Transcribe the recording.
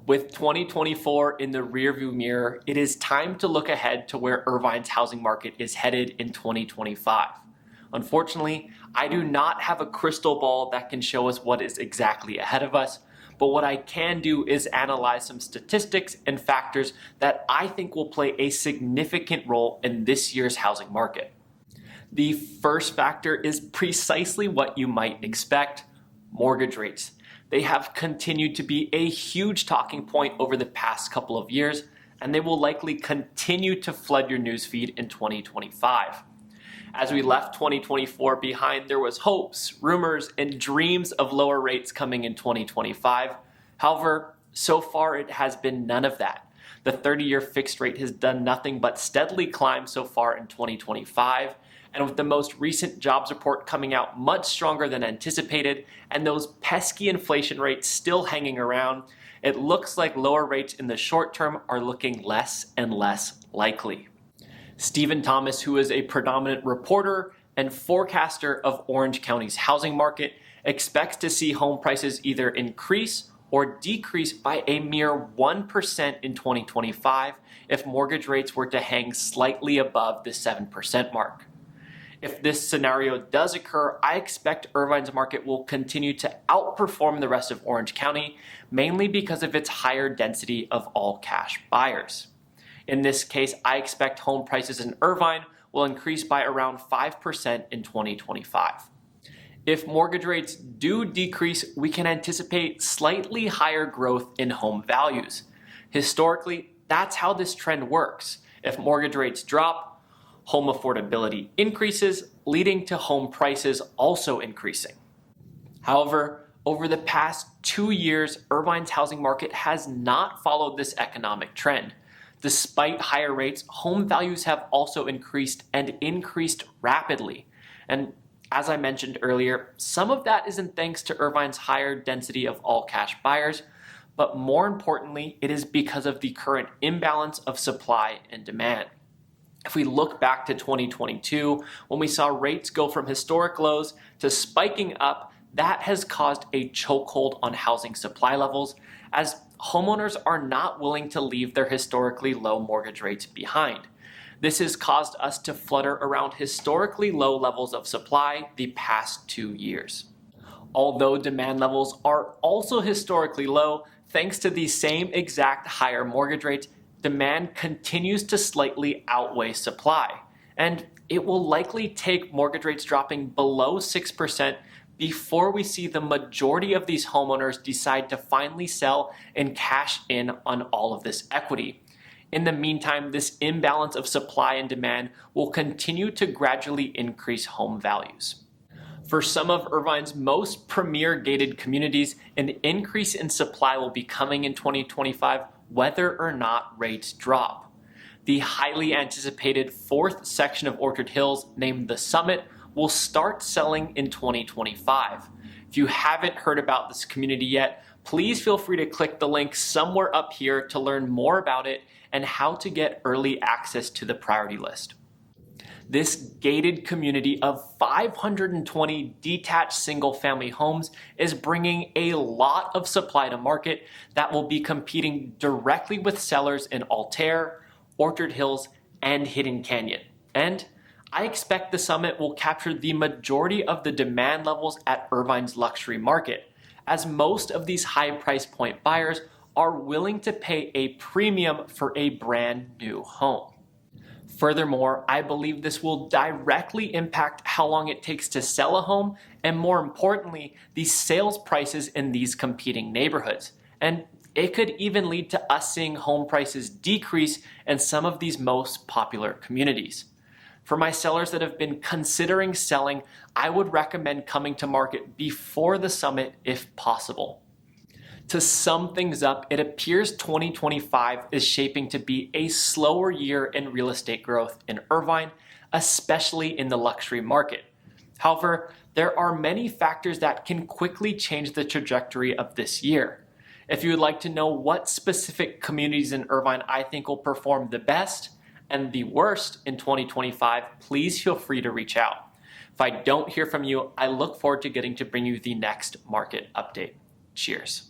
With 2024 in the rearview mirror, it is time to look ahead to where Irvine's housing market is headed in 2025. Unfortunately, I do not have a crystal ball that can show us what is exactly ahead of us, but what I can do is analyze some statistics and factors that I think will play a significant role in this year's housing market. The first factor is precisely what you might expect: mortgage rates. They have continued to be a huge talking point over the past couple of years, and they will likely continue to flood your newsfeed in 2025. As we left 2024 behind, there was hopes, rumors, and dreams of lower rates coming in 2025. However, so far it has been none of that. The 30-year fixed rate has done nothing but steadily climb so far in 2025. And with the most recent jobs report coming out much stronger than anticipated, and those pesky inflation rates still hanging around, it looks like lower rates in the short term are looking less and less likely. Stephen Thomas, who is a predominant reporter and forecaster of Orange County's housing market, expects to see home prices either increase or decrease by a mere 1% in 2025 if mortgage rates were to hang slightly above the 7% mark. If this scenario does occur, I expect Irvine's market will continue to outperform the rest of Orange County, mainly because of its higher density of all-cash buyers. In this case, I expect home prices in Irvine will increase by around 5% in 2025. If mortgage rates do decrease, we can anticipate slightly higher growth in home values. Historically, that's how this trend works. If mortgage rates drop, home affordability increases, leading to home prices also increasing. However, over the past 2 years, Irvine's housing market has not followed this economic trend. Despite higher rates, home values have also increased and increased rapidly. And as I mentioned earlier, some of that isn't thanks to Irvine's higher density of all-cash buyers, but more importantly, it is because of the current imbalance of supply and demand. If we look back to 2022, when we saw rates go from historic lows to spiking up, that has caused a chokehold on housing supply levels, as homeowners are not willing to leave their historically low mortgage rates behind. This has caused us to flutter around historically low levels of supply the past 2 years. Although demand levels are also historically low, thanks to the same exact higher mortgage rates, demand continues to slightly outweigh supply, and it will likely take mortgage rates dropping below 6% before we see the majority of these homeowners decide to finally sell and cash in on all of this equity. In the meantime, this imbalance of supply and demand will continue to gradually increase home values. For some of Irvine's most premier gated communities, an increase in supply will be coming in 2025 whether or not rates drop. The highly anticipated fourth section of Orchard Hills, named The Summit, will start selling in 2025. If you haven't heard about this community yet, please feel free to click the link somewhere up here to learn more about it and how to get early access to the priority list. This gated community of 520 detached single-family homes is bringing a lot of supply to market that will be competing directly with sellers in Altair, Orchard Hills, and Hidden Canyon. And I expect the Summit will capture the majority of the demand levels at Irvine's luxury market, as most of these high price point buyers are willing to pay a premium for a brand new home. Furthermore, I believe this will directly impact how long it takes to sell a home, and more importantly, the sales prices in these competing neighborhoods. And it could even lead to us seeing home prices decrease in some of these most popular communities. For my sellers that have been considering selling, I would recommend coming to market before the Summit if possible. To sum things up, it appears 2025 is shaping to be a slower year in real estate growth in Irvine, especially in the luxury market. However, there are many factors that can quickly change the trajectory of this year. If you would like to know what specific communities in Irvine I think will perform the best and the worst in 2025, please feel free to reach out. If I don't hear from you, I look forward to getting to bring you the next market update. Cheers.